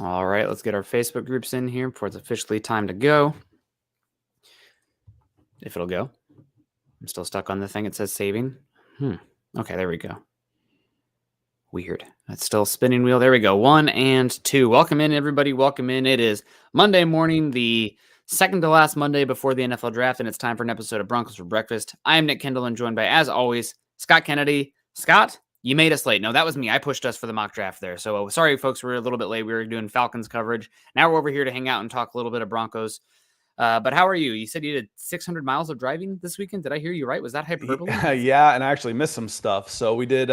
All right, let's get our Facebook groups in here before it's officially time to go. If it'll go. I'm still stuck on the thing. It says saving. Okay, there we go. Weird. That's still spinning wheel. There we go. 1 and 2. Welcome in, everybody. Welcome in. It is Monday morning, the second to last Monday before the NFL draft, and it's time for an episode of Broncos for Breakfast. I am Nick Kendell, and joined by, as always, Scott Kennedy. Scott, you made us late. No, that was me. I pushed us for the mock draft there. So sorry, folks. We're a little bit late. We were doing Falcons coverage. Now we're over here to hang out and talk a little bit of Broncos. But how are you? You said you did 600 miles of driving this weekend. Did I hear you right? Was that hyperbole? Yeah, and I actually missed some stuff. So we did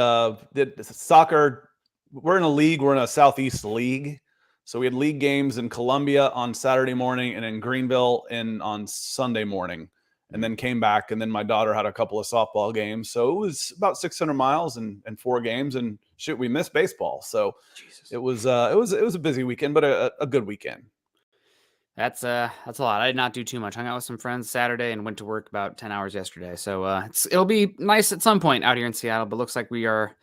soccer. We're in a league. We're in a Southeast league. So we had league games in Columbia on Saturday morning and in Greenville on Sunday morning, and then came back. And then my daughter had a couple of softball games. So it was about 600 miles and 4 games. And shoot, we missed baseball. So it was a busy weekend, but a good weekend. That's a lot. I did not do too much. Hung out with some friends Saturday and went to work about 10 hours yesterday. So it'll be nice at some point out here in Seattle, but looks like we are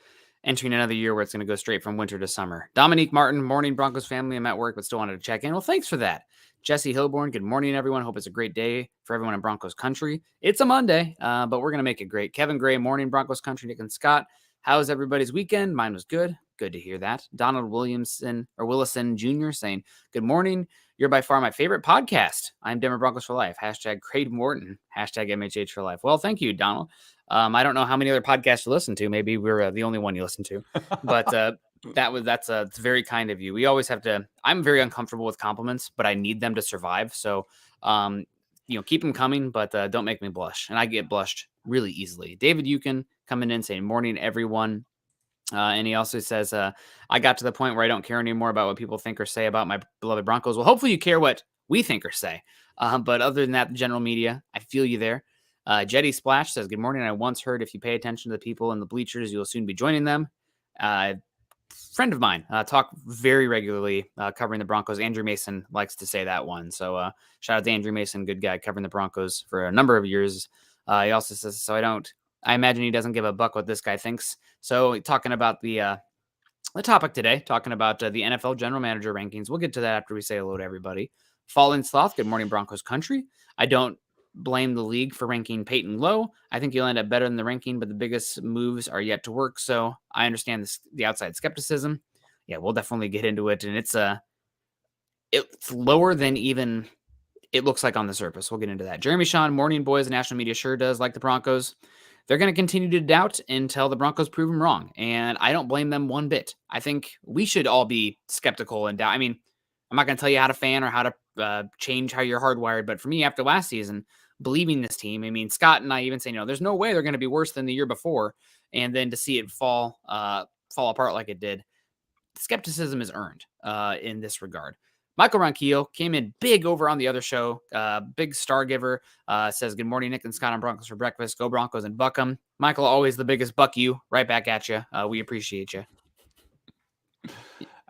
entering another year where it's going to go straight from winter to summer. Dominique Martin, morning Broncos family. I'm at work, but still wanted to check in. Well, thanks for that. Jesse Hilborn, good morning, everyone. Hope it's a great day for everyone in Broncos country. It's a Monday, but we're going to make it great. Kevin Gray, morning Broncos country. Nick and Scott, how's everybody's weekend? Mine was good. Good to hear that. Donald Willison Jr. saying, good morning. You're by far my favorite podcast. I'm Denver Broncos for life. Hashtag Craig Morton. Hashtag MHH for life. Well, thank you, Donald. I don't know how many other podcasts you listen to. Maybe we're the only one you listen to, but that's it's very kind of you. We always have to. I'm very uncomfortable with compliments, but I need them to survive. So, keep them coming, but don't make me blush. And I get blushed really easily. David Yukin coming in saying, "Morning, everyone." And he also says, I got to the point where I don't care anymore about what people think or say about my beloved Broncos. Well, hopefully you care what we think or say. But other than that, the general media, I feel you there. Jetty Splash says, good morning. I once heard if you pay attention to the people in the bleachers, you'll soon be joining them. Friend of mine, talk very regularly covering the Broncos. Andrew Mason likes to say that one. So shout out to Andrew Mason, good guy covering the Broncos for a number of years. He also says, I imagine he doesn't give a buck what this guy thinks. So talking about the topic today, talking about the NFL general manager rankings. We'll get to that after we say hello to everybody. Fallen Sloth, good morning, Broncos country. I don't blame the league for ranking Payton low. I think he'll end up better than the ranking, but the biggest moves are yet to work. So I understand the outside skepticism. Yeah, we'll definitely get into it. And it's lower than even it looks like on the surface. We'll get into that. Jeremy Sean, morning boys. The national media sure does like the Broncos. They're going to continue to doubt until the Broncos prove them wrong. And I don't blame them one bit. I think we should all be skeptical and doubt. I mean, I'm not going to tell you how to fan or how to change how you're hardwired. But for me, after last season, believing this team, I mean, Scott and I even say, there's no way they're going to be worse than the year before. And then to see it fall apart like it did, skepticism is earned in this regard. Michael Ronquillo came in big over on the other show. Big star giver says, good morning, Nick and Scott on Broncos for breakfast. Go Broncos and buck 'em. Michael, always the biggest buck you. Right back at you. We appreciate you.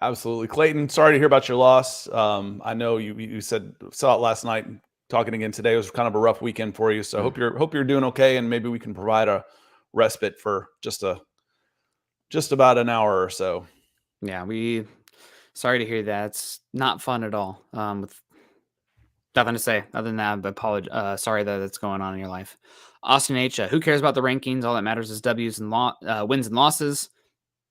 Absolutely. Clayton, sorry to hear about your loss. I know you saw it last night. Talking again today, it was kind of a rough weekend for you. So hope you're doing okay, and maybe we can provide a respite for just about an hour or so. Yeah, sorry to hear that. It's not fun at all. With nothing to say other than that, but sorry that that's going on in your life. Austin H. Who cares about the rankings? All that matters is W's and wins and losses.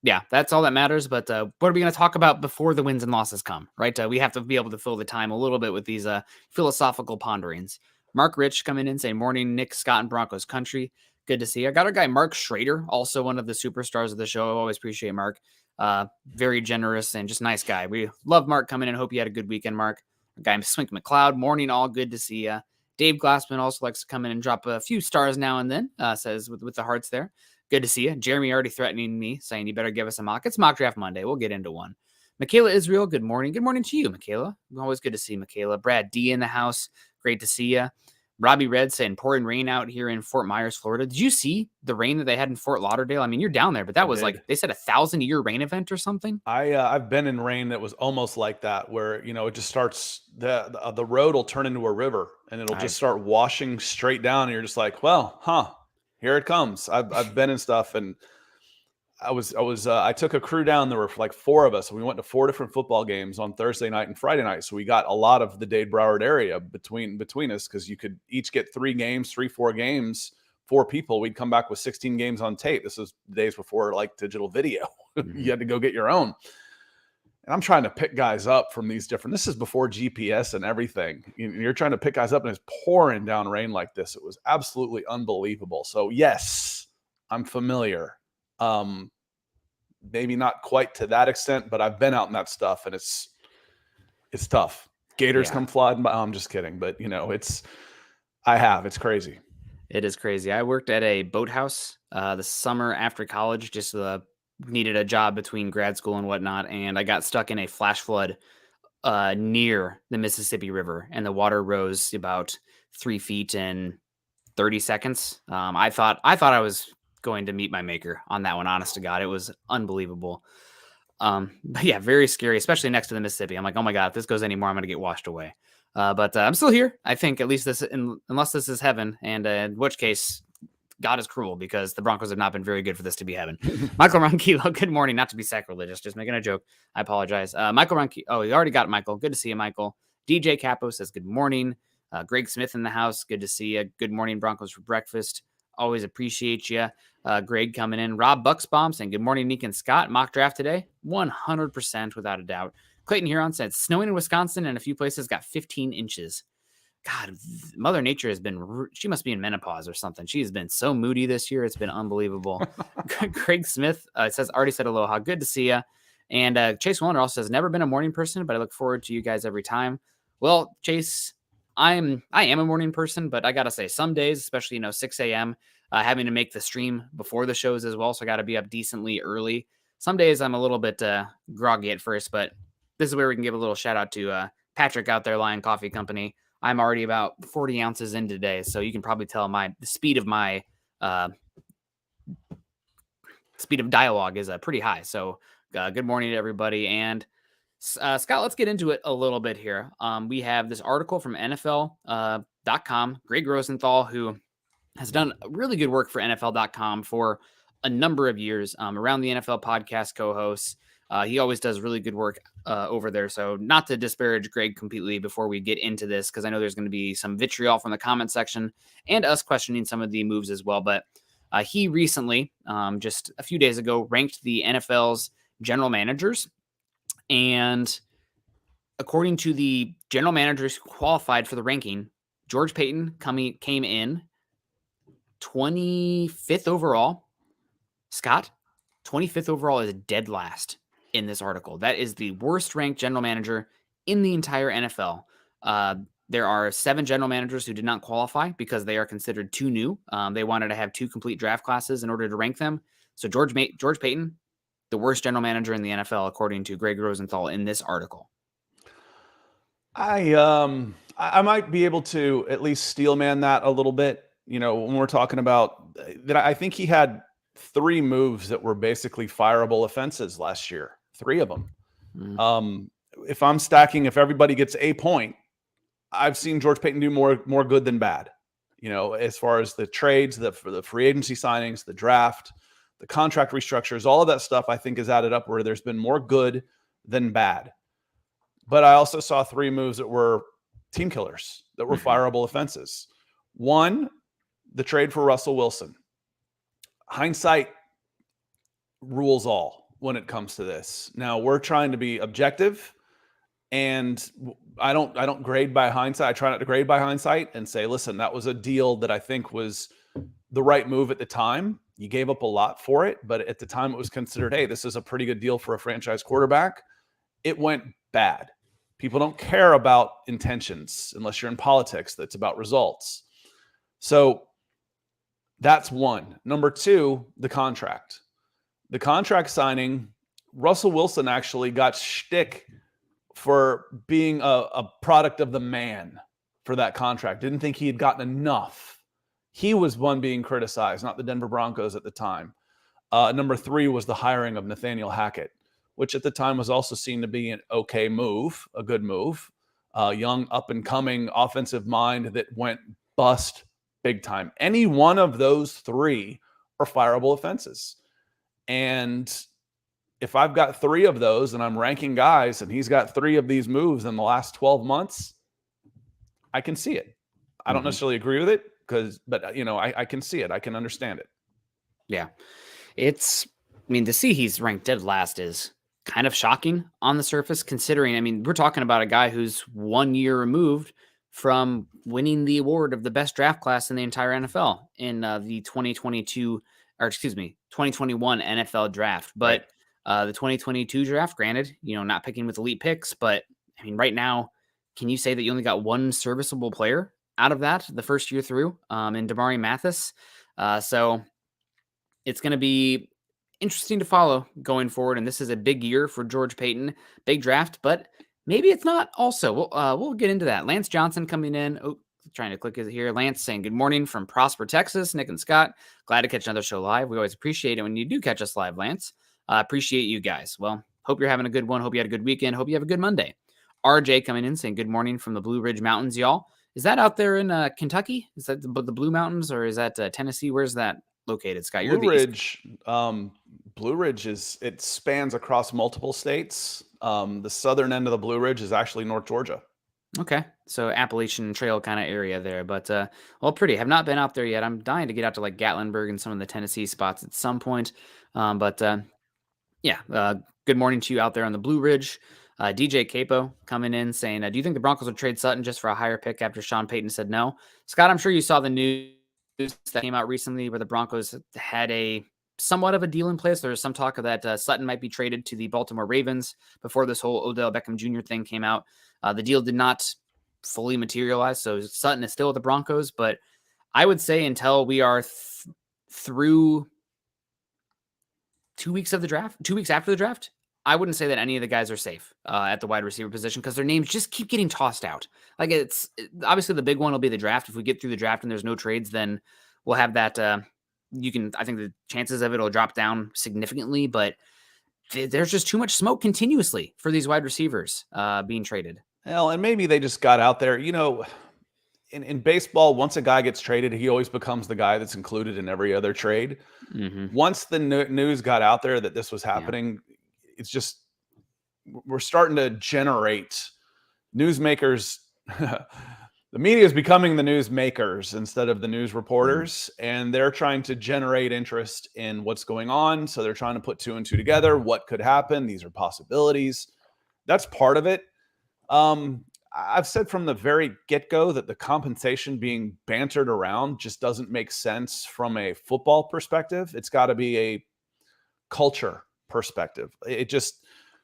Yeah, that's all that matters. But what are we going to talk about before the wins and losses come, right? We have to be able to fill the time a little bit with these philosophical ponderings. Mark Rich coming in saying, morning, Nick, Scott, and Broncos country. Good to see you. I got our guy, Mark Schrader, also one of the superstars of the show. I always appreciate Mark. Very generous and just nice guy. We love Mark coming in. Hope you had a good weekend, Mark. Our guy, Swink McLeod, morning, all good to see you. Dave Glassman also likes to come in and drop a few stars now and then, says with the hearts there. Good to see you. Jeremy already threatening me, saying you better give us a mock. It's Mock Draft Monday. We'll get into one. Michaela Israel, good morning. Good morning to you, Michaela. Always good to see Michaela. Brad D in the house. Great to see you. Robbie Red saying pouring rain out here in Fort Myers, Florida. Did you see the rain that they had in Fort Lauderdale? I mean, you're down there, but that was like, they said 1,000-year rain event or something. I've been in rain that was almost like that, where, it just starts, the road will turn into a river and it'll just start washing straight down. And you're just like, well, here it comes. I've been in stuff, and I took a crew down. There were like 4 of us. And we went to 4 different football games on Thursday night and Friday night. So we got a lot of the Dade Broward area between us, because you could each get 4 games, 4 people. We'd come back with 16 games on tape. This was days before like digital video. You had to go get your own. And I'm trying to pick guys up from these different. This is before GPS and everything. You're trying to pick guys up, and it's pouring down rain like this. It was absolutely unbelievable. So yes, I'm familiar. Maybe not quite to that extent, but I've been out in that stuff, and it's tough. Gators come flying by. Oh, I'm just kidding, but it's crazy. It is crazy. I worked at a boathouse the summer after college, just needed a job between grad school and whatnot, and I got stuck in a flash flood near the Mississippi River, and the water rose about 3 feet in 30 seconds. I thought I was going to meet my maker on that one. Honest to God, it was unbelievable. But yeah, very scary, especially next to the Mississippi. I'm like, oh my God, if this goes anymore, I'm going to get washed away. But I'm still here. I think at least unless this is heaven, and in which case God is cruel, because the Broncos have not been very good for this to be heaven. Michael Ronquillo, good morning. Not to be sacrilegious, just making a joke. I apologize. Michael Ronquillo. Oh, you already got Michael. Good to see you, Michael. DJ Capo says good morning. Greg Smith in the house. Good to see you. Good morning, Broncos for breakfast. Always appreciate you. Greg coming in. Rob Bucksbaum saying good morning, Nick and Scott. Mock draft today? 100% without a doubt. Clayton Huron said snowing in Wisconsin, and a few places got 15 inches. God, Mother Nature has been, she must be in menopause or something. She has been so moody this year. It's been unbelievable. Craig Smith already said aloha. Good to see you. And Chase Wallner also says, never been a morning person, but I look forward to you guys every time. Well, Chase, I am a morning person, but I got to say some days, especially, 6 a.m., having to make the stream before the shows as well. So I got to be up decently early. Some days I'm a little bit groggy at first, but this is where we can give a little shout out to Patrick out there, Lion Coffee Company. I'm already about 40 ounces in today, so you can probably tell the speed of my speed of dialogue is pretty high. So good morning to everybody. And Scott, let's get into it a little bit here. We have this article from NFL.com, Gregg Rosenthal, who has done really good work for NFL.com for a number of years, around the NFL podcast co-hosts. He always does really good work over there. So not to disparage Greg completely before we get into this, because I know there's going to be some vitriol from the comment section and us questioning some of the moves as well. But he recently, just a few days ago, ranked the NFL's general managers. And according to the general managers who qualified for the ranking, George Paton came in 25th overall. Scott, 25th overall is dead last in this article. That is the worst ranked general manager in the entire NFL. There are 7 general managers who did not qualify because they are considered too new. They wanted to have 2 complete draft classes in order to rank them. So George Paton, the worst general manager in the NFL, according to Gregg Rosenthal in this article. I might be able to at least steelman that a little bit. When we're talking about that, I think he had 3 moves that were basically fireable offenses last year. 3 of them. Mm-hmm. If I'm stacking, if everybody gets a point, I've seen George Paton do more good than bad. As far as the trades, the free agency signings, the draft, the contract restructures, all of that stuff, I think is added up where there's been more good than bad. But I also saw 3 moves that were team killers, that were fireable offenses. 1, the trade for Russell Wilson. Hindsight rules all when it comes to this. Now, we're trying to be objective, and I don't grade by hindsight. I try not to grade by hindsight and say, listen, that was a deal that I think was the right move at the time. You gave up a lot for it, but at the time it was considered, hey, this is a pretty good deal for a franchise quarterback. It went bad. People don't care about intentions unless you're in politics. That's about results. So that's 1. Number 2, the contract. The contract signing, Russell Wilson actually got shtick for being a product of the man for that contract. Didn't think he had gotten enough. He was one being criticized, not the Denver Broncos at the time. Number 3 was the hiring of Nathaniel Hackett, which at the time was also seen to be an okay move, a good move. Young, up-and-coming offensive mind that went bust big time. Any one of those 3 are fireable offenses. And if I've got 3 of those and I'm ranking guys and he's got 3 of these moves in the last 12 months, I can see it. I don't necessarily agree with it but I can see it. I can understand it. Yeah. To see he's ranked dead last is kind of shocking on the surface, considering, we're talking about a guy who's 1 year removed from winning the award of the best draft class in the entire NFL in the 2021 NFL draft. But the 2022 draft, granted, not picking with elite picks, but right now, can you say that you only got one serviceable player out of that the first year through in Damari Mathis? So it's going to be interesting to follow going forward. And this is a big year for George Payton, big draft, but maybe it's not also. We'll get into that. Lance Johnson coming in. Oh, trying to click it here. Lance saying good morning from Prosper, Texas. Nick and Scott, glad to catch another show live. We always appreciate it when you do catch us live, Lance. Appreciate you guys. Well, hope you're having a good one. Hope you had a good weekend. Hope you have a good Monday. RJ coming in saying good morning from the Blue Ridge Mountains, y'all. Is that out there in Kentucky? Is that the Blue Mountains, or is that Tennessee? Where's that located, Scott? Blue Ridge, Blue Ridge it spans across multiple states. The southern end of the Blue Ridge is actually North Georgia. Okay, so Appalachian Trail kind of area there, but pretty. Have not been out there yet. I'm dying to get out to like Gatlinburg and some of the Tennessee spots at some point. Good morning to you out there on the Blue Ridge. DJ Capo coming in saying, do you think the Broncos would trade Sutton just for a higher pick after Sean Payton said no? Scott, I'm sure you saw the news that came out recently where the Broncos had a somewhat of a deal in place. There was some talk of that Sutton might be traded to the Baltimore Ravens before this whole Odell Beckham Jr. thing came out. The deal did not fully materialize, so Sutton is still with the Broncos, but I would say until we are through 2 weeks of the draft, 2 weeks after the draft, I wouldn't say that any of the guys are safe at the wide receiver position because their names just keep getting tossed out. Obviously the big one will be the draft. If we get through the draft and there's no trades, then we'll have that. I think the chances of it will drop down significantly, but there's just too much smoke continuously for these wide receivers being traded. Well, and maybe they just got out there, in baseball, once a guy gets traded, he always becomes the guy that's included in every other trade. Once the news got out there that this was happening, it's just, we're starting to generate newsmakers. The media is becoming the news makers instead of the news reporters, and they're trying to generate interest in what's going on. So they're trying to put 2 and 2 together. What could happen? These are possibilities. That's part of it. I've said from the very get-go that the compensation being bantered around just doesn't make sense from a football perspective. It's got to be a culture perspective.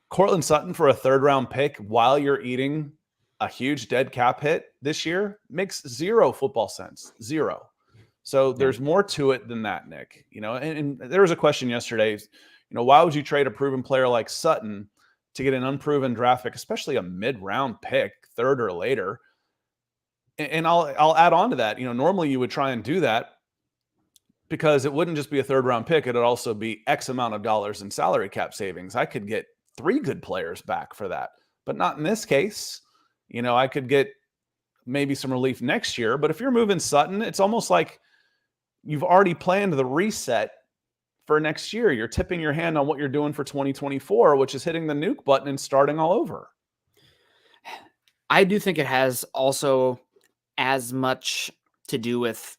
Courtland Sutton for a 3rd-round pick while you're eating a huge dead cap hit this year makes zero football sense. Zero. So there's more to it than that, Nick. And there was a question yesterday, why would you trade a proven player like Sutton to get an unproven draft pick, especially a mid-round pick, 3rd or later? And I'll add on to that. Normally you would try and do that because it wouldn't just be a 3rd-round pick. It'd also be X amount of dollars in salary cap savings. I could get 3 good players back for that, but not in this case. I could get maybe some relief next year, but if you're moving Sutton, it's almost like you've already planned the reset for next year. You're tipping your hand on what you're doing for 2024, which is hitting the nuke button and starting all over. I do think it has also as much to do with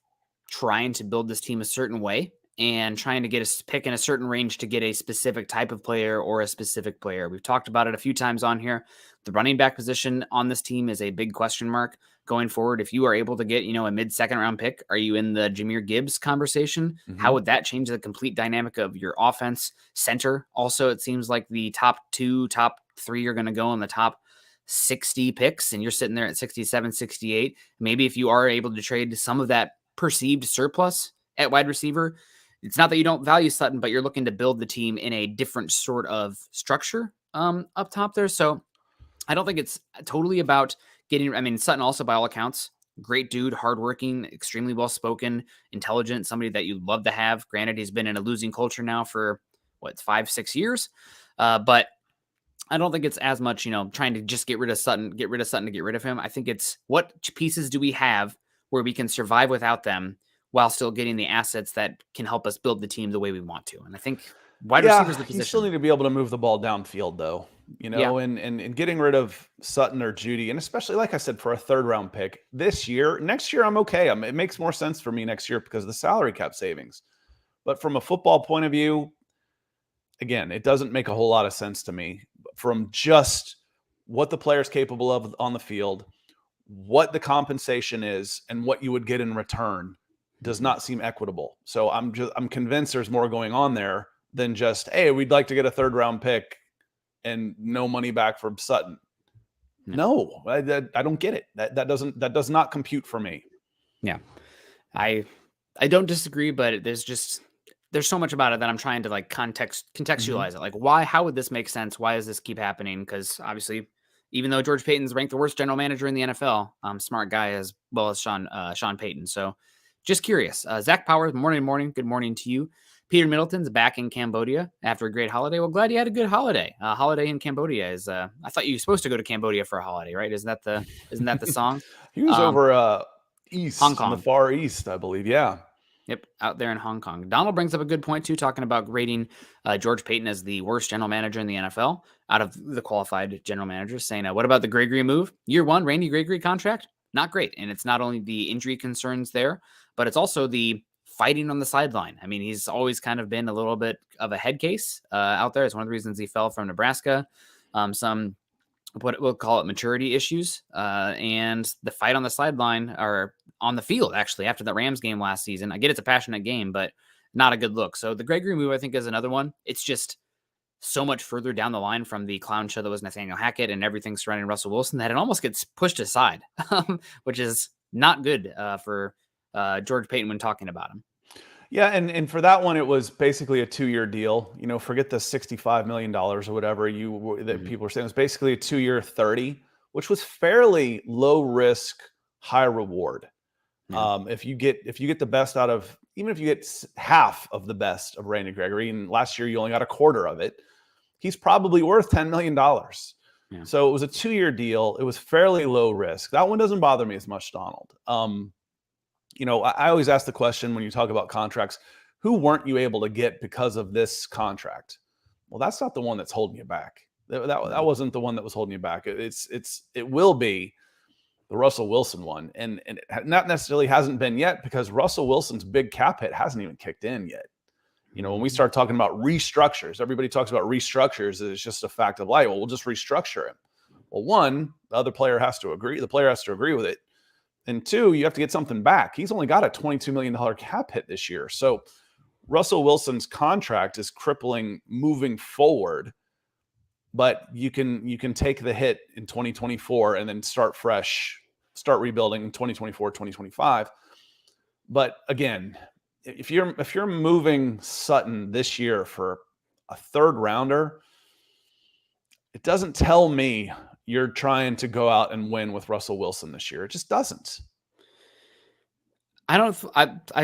trying to build this team a certain way and trying to get a pick in a certain range to get a specific type of player or a specific player. We've talked about it a few times on here. The running back position on this team is a big question mark going forward. If you are able to get, a mid-second round pick, are you in the Jahmyr Gibbs conversation? How would that change the complete dynamic of your offense? Center, also, it seems like the top 3 are going to go in the top 60 picks, and you're sitting there at 67, 68. Maybe if you are able to trade some of that perceived surplus at wide receiver, it's not that you don't value Sutton, but you're looking to build the team in a different sort of structure up top there. So I don't think it's totally about getting, Sutton also, by all accounts, great dude, hardworking, extremely well-spoken, intelligent, somebody that you love to have. Granted, he's been in a losing culture now for 5-6 years. But I don't think it's as much, trying to just get rid of Sutton to get rid of him. I think it's what pieces do we have where we can survive without them while still getting the assets that can help us build the team the way we want to. And I think Wide Yeah, receiver's the you still position. need to be able to move the ball downfield, though. Yeah. And getting rid of Sutton or Judy, and especially like I said, for a third round pick this year, next year I'm okay. It makes more sense for me next year because of the salary cap savings. But from a football point of view, again, it doesn't make a whole lot of sense to me from just what the player's capable of on the field, what the compensation is, and what you would get in return does not seem equitable. So I'm convinced there's more going on there than just, hey, we'd like to get a third round pick and no money back from Sutton. No, I don't get it. That does not compute for me. Yeah. I don't disagree, but there's so much about it that I'm trying to like contextualize it. Like, how would this make sense? Why does this keep happening? Because obviously, even though George Payton's ranked the worst general manager in the NFL, smart guy as well as Sean Payton. So just curious. Zach Powers, morning. Good morning to you. Peter Middleton's back in Cambodia after a great holiday. Well, glad you had a good holiday. Holiday in Cambodia is, I thought you were supposed to go to Cambodia for a holiday, right? Isn't that the song? He was over east, Hong in the Kong. far east, I believe. Yeah. Yep, out there in Hong Kong. Donald brings up a good point, too, talking about grading George Payton as the worst general manager in the NFL out of the qualified general managers, saying, what about the Gregory move? Year one, Randy Gregory contract? Not great. And it's not only the injury concerns there, but it's also the fighting on the sideline. I mean, he's always kind of been a little bit of a head case out there. It's one of the reasons he fell from Nebraska. Some what we'll call it maturity issues, and the fight on the sideline or on the field, actually, after the Rams game last season. I get it's a passionate game, but not a good look. So the Gregory move, I think, is another one. It's just so much further down the line from the clown show that was Nathaniel Hackett and everything surrounding Russell Wilson that it almost gets pushed aside, which is not good for George Payton when talking about him. Yeah, and for that one, it was basically a 2-year deal. Forget the $65 million or whatever people were saying. It was basically a 2-year 30, which was fairly low risk, high reward. Yeah. If you get the best out of, even if you get half of the best of Randy Gregory, and last year you only got a quarter of it, he's probably worth $10 million. Yeah. So it was a 2-year deal. It was fairly low risk. That one doesn't bother me as much, Donald. I always ask the question when you talk about contracts, who weren't you able to get because of this contract? Well, that's not the one that's holding you back. That wasn't the one that was holding you back. It will be the Russell Wilson one. And it not necessarily hasn't been yet because Russell Wilson's big cap hit hasn't even kicked in yet. When we start talking about restructures, everybody talks about restructures. It's just a fact of life. Well, we'll just restructure him. Well, one, the other player has to agree. The player has to agree with it. And two, you have to get something back. He's only got a $22 million cap hit this year. So Russell Wilson's contract is crippling moving forward, but you can take the hit in 2024 and then start fresh, start rebuilding in 2024, 2025. But again, if you're moving Sutton this year for a third rounder, it doesn't tell me you're trying to go out and win with Russell Wilson this year. It just doesn't. I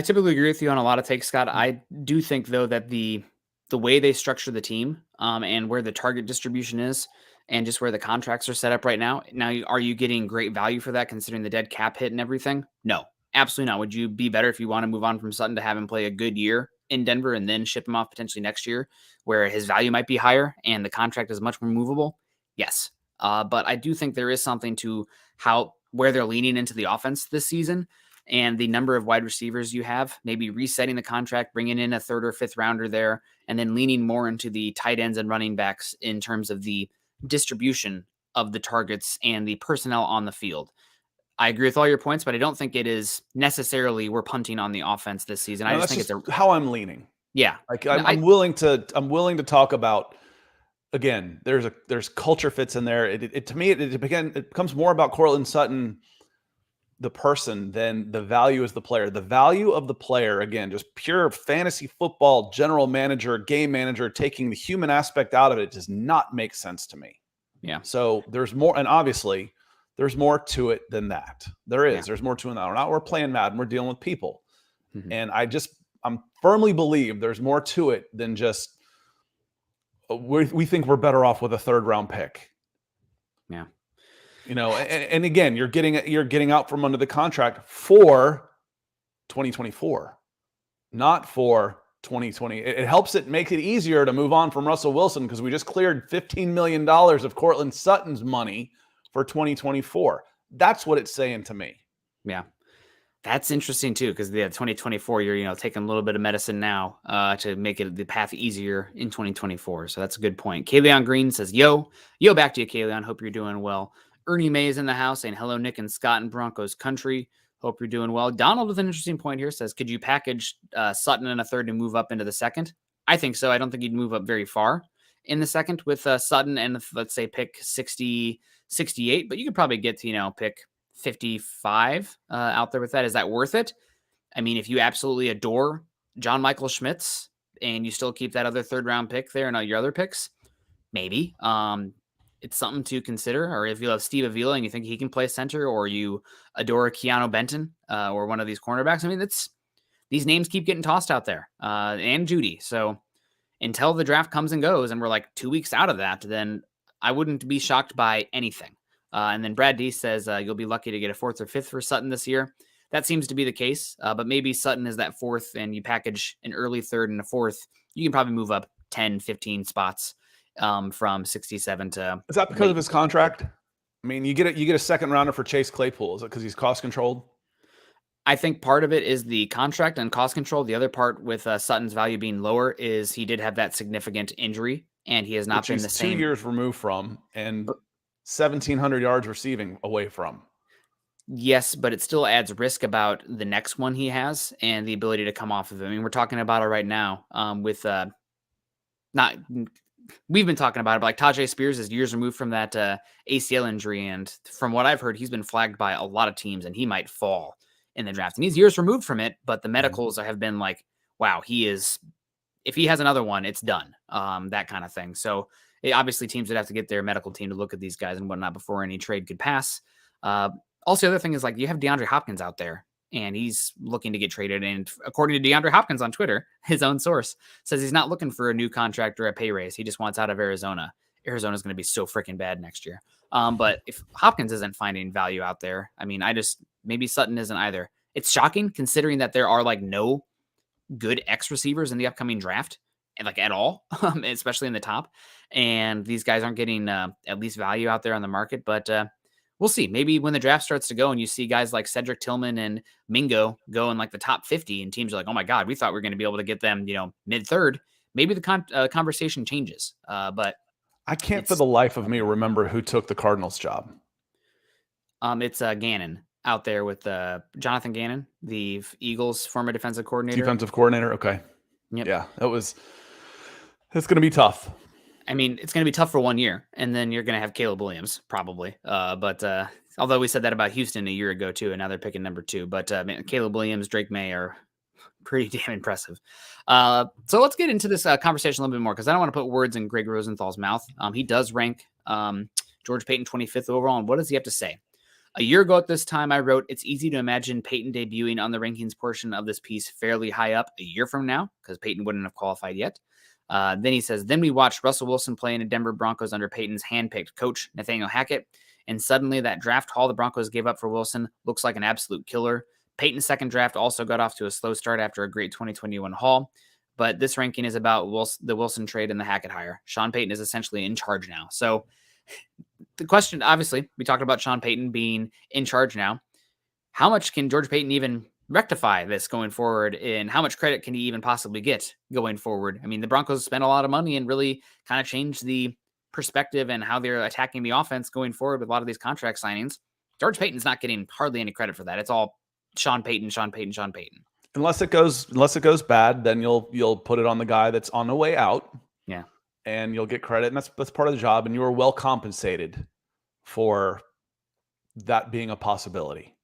typically agree with you on a lot of takes, Scott. I do think though that the way they structure the team, and where the target distribution is, and just where the contracts are set up right now. Now, are you getting great value for that considering the dead cap hit and everything? No, absolutely not. Would you be better if you want to move on from Sutton to have him play a good year in Denver and then ship him off potentially next year, where his value might be higher and the contract is much more movable? Yes. But I do think there is something to where they're leaning into the offense this season and the number of wide receivers you have, maybe resetting the contract, bringing in a third or fifth rounder there, and then leaning more into the tight ends and running backs in terms of the distribution of the targets and the personnel on the field. I agree with all your points, but I don't think it is necessarily we're punting on the offense this season. I just think it's how I'm leaning. Yeah. Like I'm willing to talk about. Again, there's culture fits in there. To me, it becomes more about Courtland Sutton, the person, than the value as the player. The value of the player, again, just pure fantasy football, general manager, game manager, taking the human aspect out of it does not make sense to me. Yeah. So there's more, and obviously there's more to it than that. There is. Yeah. There's more to it than that. We're playing Madden. We're dealing with people. Mm-hmm. And I'm firmly believe there's more to it than just, we think we're better off with a third round pick. Yeah. And again, you're getting out from under the contract for 2024, not for 2020. It helps it make it easier to move on from Russell Wilson because we just cleared $15 million of Cortland Sutton's money for 2024. That's what it's saying to me. Yeah. That's interesting too, because the 2024, you're taking a little bit of medicine now to make it the path easier in 2024. So that's a good point. Kayleon Green says, yo, back to you, Kayleon. Hope you're doing well. Ernie May is in the house saying, hello, Nick and Scott in Broncos country. Hope you're doing well. Donald with an interesting point here says, could you package Sutton in a third and move up into the second? I think so. I don't think he'd move up very far in the second with Sutton and let's say pick 60, 68, but you could probably get to, pick 55 out there with that. Is that worth it? I mean, if you absolutely adore John Michael Schmitz and you still keep that other third round pick there and all your other picks, maybe it's something to consider. Or if you love Steve Avila and you think he can play center, or you adore Keanu Benton or one of these cornerbacks, I mean, these names keep getting tossed out there and Judy. So until the draft comes and goes and we're like 2 weeks out of that, then I wouldn't be shocked by anything. And then Brad D says you'll be lucky to get a fourth or fifth for Sutton this year. That seems to be the case, but maybe Sutton is that fourth and you package an early third and a fourth. You can probably move up 10, 15 spots from 67 to. Is that because of his contract? I mean, you get a second rounder for Chase Claypool. Is it because he's cost controlled? I think part of it is the contract and cost control. The other part with Sutton's value being lower is he did have that significant injury and he has not been the same. 2 years removed from and 1,700 yards receiving away from. Yes, but it still adds risk about the next one he has and the ability to come off of it. I mean, we're talking about it right now with we've been talking about it, but like Tajay Spears is years removed from that ACL injury. And from what I've heard, he's been flagged by a lot of teams and he might fall in the draft. And he's years removed from it, but the medicals have been like, wow, if he has another one, it's done. That kind of thing. So obviously teams would have to get their medical team to look at these guys and whatnot before any trade could pass. Also, the other thing is like you have DeAndre Hopkins out there and he's looking to get traded. And according to DeAndre Hopkins on Twitter, his own source says he's not looking for a new contract or a pay raise. He just wants out of Arizona. Arizona's going to be so freaking bad next year. But if Hopkins isn't finding value out there, I mean, maybe Sutton isn't either. It's shocking considering that there are like no good X receivers in the upcoming draft and like at all, especially in the top. And these guys aren't getting at least value out there on the market, but we'll see. Maybe when the draft starts to go and you see guys like Cedric Tillman and Mingo go in like the top 50 and teams are like, oh my God, we thought we were going to be able to get them, mid third. Maybe the conversation changes. But I can't for the life of me remember who took the Cardinals job. It's Gannon out there with Jonathan Gannon, the Eagles former defensive coordinator. Okay. Yep. Yeah, it's going to be tough. I mean, it's going to be tough for 1 year, and then you're going to have Caleb Williams probably. But although we said that about Houston a year ago too, and now they're picking number 2. But Caleb Williams, Drake May are pretty damn impressive. So let's get into this conversation a little bit more because I don't want to put words in Gregg Rosenthal's mouth. He does rank George Payton 25th overall, and what does he have to say? A year ago at this time, I wrote, it's easy to imagine Payton debuting on the rankings portion of this piece fairly high up a year from now because Payton wouldn't have qualified yet. Then he says, then we watched Russell Wilson play in the Denver Broncos under Payton's handpicked coach, Nathaniel Hackett. And suddenly that draft haul the Broncos gave up for Wilson looks like an absolute killer. Payton's second draft also got off to a slow start after a great 2021 haul. But this ranking is about the Wilson trade and the Hackett hire. Sean Payton is essentially in charge now. So the question, obviously, we talked about Sean Payton being in charge now. How much can George Payton even rectify this going forward, and how much credit can he even possibly get going forward? I mean, the Broncos spent a lot of money and really kind of changed the perspective and how they're attacking the offense going forward with a lot of these contract signings. George Payton's not getting hardly any credit for that. It's all Sean Payton. Unless it goes bad, then you'll put it on the guy that's on the way out. Yeah. And you'll get credit, and that's part of the job, and you are well compensated for that being a possibility.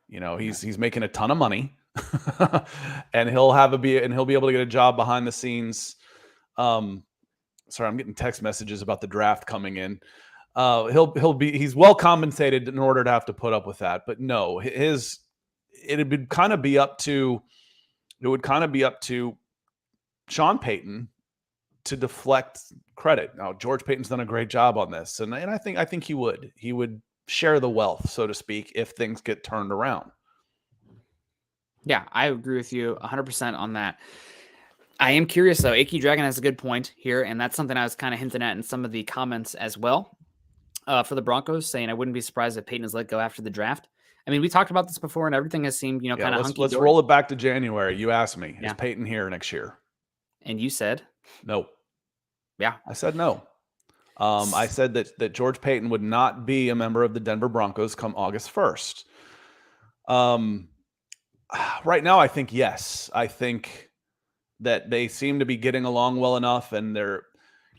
He's making a ton of money, and he'll be able to get a job behind the scenes. Sorry, I'm getting text messages about the draft coming in. He's well compensated in order to have to put up with that. But no, it would kind of be up to Sean Payton to deflect credit. Now, George Payton's done a great job on this, and I think he would share the wealth, so to speak, if things get turned around. Yeah, I agree with you 100% on that. I am curious, though. Aki Dragon has a good point here, and that's something I was kind of hinting at in some of the comments as well for the Broncos, saying I wouldn't be surprised if Payton is let go after the draft. I mean, we talked about this before, and everything has seemed, Yeah, kind of let's hunky-dory. roll it back to January. You asked me, is Yeah. Peyton here next year? And you said? No. Yeah. I said no. I said that George Payton would not be a member of the Denver Broncos come August 1st. Right now, I think yes. I think that they seem to be getting along well enough, and they're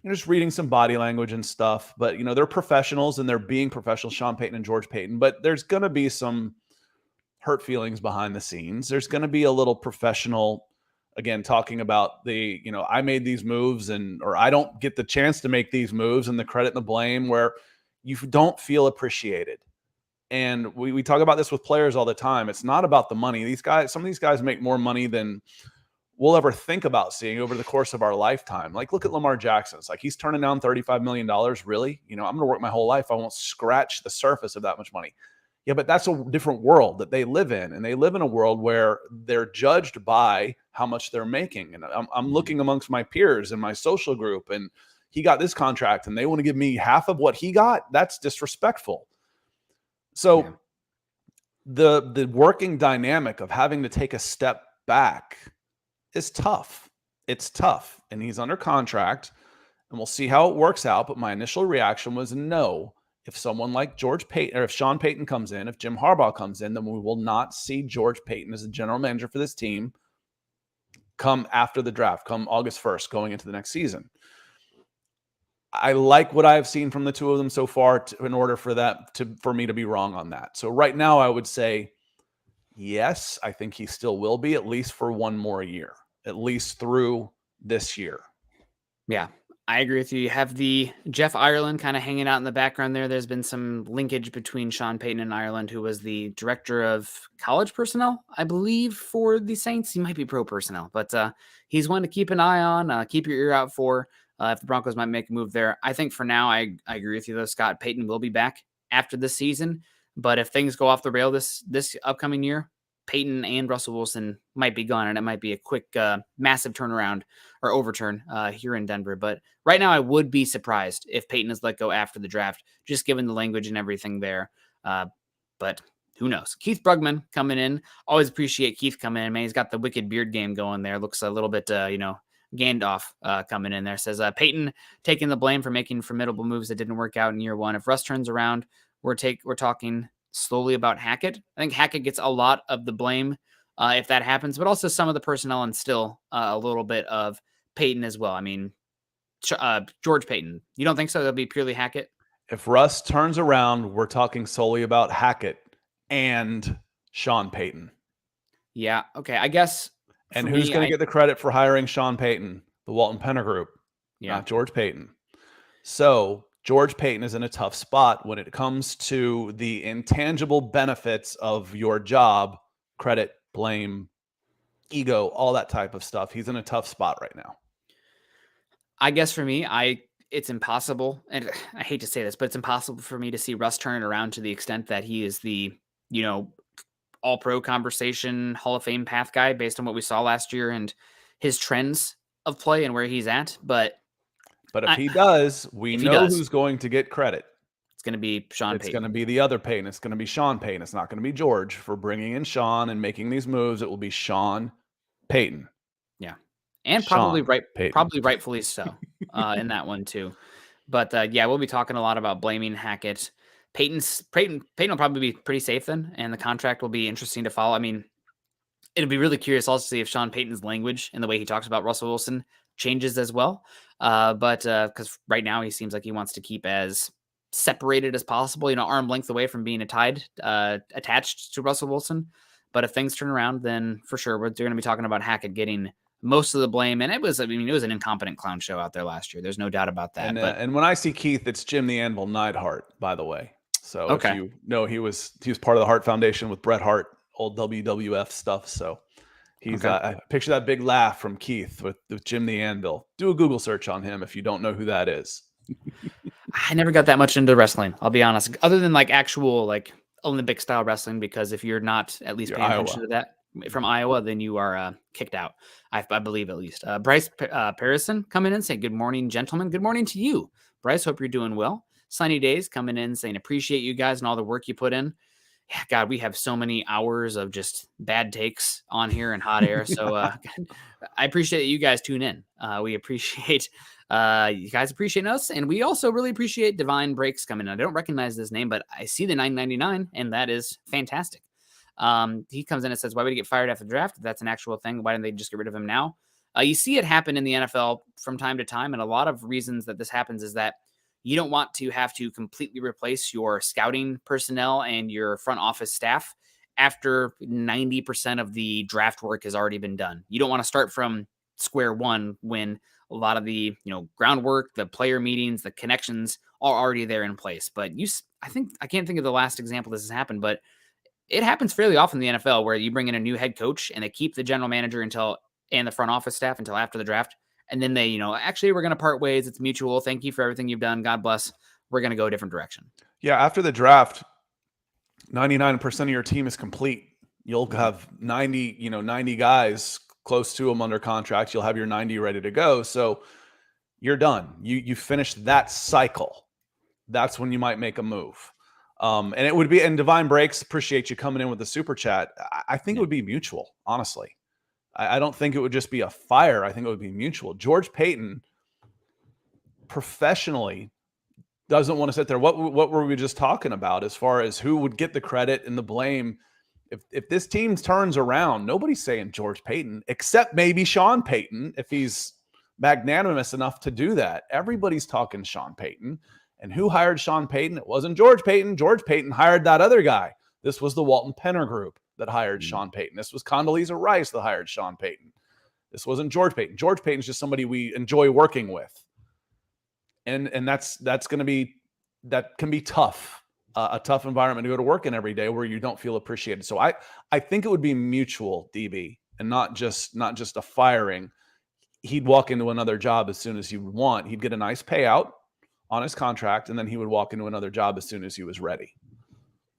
just reading some body language and stuff. But they're professionals, and they're being professional, Sean Payton and George Payton. But there's going to be some hurt feelings behind the scenes. There's going to be a little professional, again, talking about I made these moves or I don't get the chance to make these moves, and the credit and the blame, where you don't feel appreciated. And we talk about this with players all the time. It's not about the money. Some of these guys make more money than we'll ever think about seeing over the course of our lifetime. Like, look at Lamar Jackson. It's like he's turning down $35 million. Really? I'm going to work my whole life. I won't scratch the surface of that much money. Yeah, but that's a different world that they live in. And they live in a world where they're judged by how much they're making. And I'm looking amongst my peers in my social group, and he got this contract and they want to give me half of what he got. That's disrespectful. So the working dynamic of having to take a step back is tough. It's tough. And he's under contract, and we'll see how it works out. But my initial reaction was no. If someone like George Payton, or if Sean Payton comes in, if Jim Harbaugh comes in, then we will not see George Payton as the general manager for this team come after the draft, come August 1st, going into the next season. I like what I've seen from the two of them so far in order for me to be wrong on that. So right now I would say, yes, I think he still will be, at least for one more year, at least through this year. Yeah, I agree with you. You have the Jeff Ireland kind of hanging out in the background there. There's been some linkage between Sean Payton and Ireland, who was the director of college personnel, I believe, for the Saints. He might be pro personnel, but he's one to keep an eye on, keep your ear out for if the Broncos might make a move there. I think for now, I agree with you, though. Scott Payton will be back after this season, but if things go off the rail this upcoming year, Peyton and Russell Wilson might be gone, and it might be a quick, massive turnaround or overturn here in Denver. But right now, I would be surprised if Peyton is let go after the draft, just given the language and everything there. But who knows? Keith Brugman coming in. Always appreciate Keith coming in. Man, he's got the wicked beard game going there. Looks a little bit, Gandalf coming in there. Says Peyton taking the blame for making formidable moves that didn't work out in year one. If Russ turns around, we're talking slowly about Hackett. I think Hackett gets a lot of the blame if that happens, but also some of the personnel and still a little bit of Peyton as well. I mean, George Payton. You don't think so? That'll be purely Hackett? If Russ turns around, we're talking solely about Hackett and Sean Payton. Yeah. Okay. I guess. And who's going to get the credit for hiring Sean Payton? The Walton Penner Group, not George Payton. So George Payton is in a tough spot when it comes to the intangible benefits of your job, credit, blame, ego, all that type of stuff. He's in a tough spot right now. I guess for me, it's impossible, and I hate to say this, but it's impossible for me to see Russ turn it around to the extent that he is the, all-pro conversation, Hall of Fame path guy based on what we saw last year and his trends of play and where he's at. But if he does, we know who's going to get credit. It's going to be Sean Payton. It's going to be the other Payton. It's going to be Sean Payton. It's not going to be George for bringing in Sean and making these moves. It will be Sean Payton. Yeah. And probably rightfully so in that one too. But we'll be talking a lot about blaming Hackett. Payton will probably be pretty safe then, and the contract will be interesting to follow. I mean, it'll be really curious also to see if Sean Payton's language and the way he talks about Russell Wilson changes as well. But because right now he seems like he wants to keep as separated as possible, arm length away from being attached to Russell Wilson. But if things turn around, then for sure we're going to be talking about Hackett getting most of the blame. And it was an incompetent clown show out there last year. There's no doubt about that. And when I see Keith, it's Jim the Anvil Neidhart, by the way. So if you know, he was part of the Hart Foundation with Bret Hart, old WWF stuff. So he's I picture that big laugh from Keith with Jim the Anvil. Do a Google search on him if you don't know who that is. I never got that much into wrestling, I'll be honest, other than like actual like Olympic style wrestling, because if you're not at least paying attention to that, from Iowa, then you are kicked out. I believe at least. Bryce Parison coming in saying, "Good morning, gentlemen. Good morning to you, Bryce. Hope you're doing well." Sunny Days coming in saying, "Appreciate you guys and all the work you put in." Yeah, God, we have so many hours of just bad takes on here and hot air. So I appreciate that you guys tune in. We appreciate you guys appreciate us, and we also really appreciate Divine Breaks coming in. I don't recognize this name, but I see the 999, and that is fantastic. He comes in and says, "Why would he get fired after the draft? If that's an actual thing, why didn't they just get rid of him now?" You see it happen in the NFL from time to time, and a lot of reasons that this happens is that you don't want to have to completely replace your scouting personnel and your front office staff after 90% of the draft work has already been done. You don't want to start from square one when a lot of the groundwork, the player meetings, the connections are already there in place. But I can't think of the last example this has happened, but it happens fairly often in the NFL where you bring in a new head coach and they keep the general manager and the front office staff until after the draft. And then they, actually, we're going to part ways. It's mutual. Thank you for everything you've done. God bless. We're going to go a different direction. Yeah. After the draft, 99% of your team is complete. You'll have 90 guys close to them under contract. You'll have your 90 ready to go. So you're done. You finished that cycle. That's when you might make a move. And it would be, and Divine Breaks, appreciate you coming in with the super chat. I think it would be mutual, honestly. I don't think it would just be a fire. I think it would be mutual. George Payton professionally doesn't want to sit there. What were we just talking about as far as who would get the credit and the blame? If this team turns around, nobody's saying George Payton, except maybe Sean Payton, if he's magnanimous enough to do that. Everybody's talking Sean Payton. And who hired Sean Payton? It wasn't George Payton. George Payton hired that other guy. This was the Walton Penner Group that hired Sean Payton. This was Condoleezza Rice that hired Sean Payton. This wasn't George Payton. George Payton's just somebody we enjoy working with. And that can be tough, a tough environment to go to work in every day where you don't feel appreciated. So I think it would be mutual, DB, and not just a firing. He'd walk into another job as soon as he would want. He'd get a nice payout on his contract, and then he would walk into another job as soon as he was ready.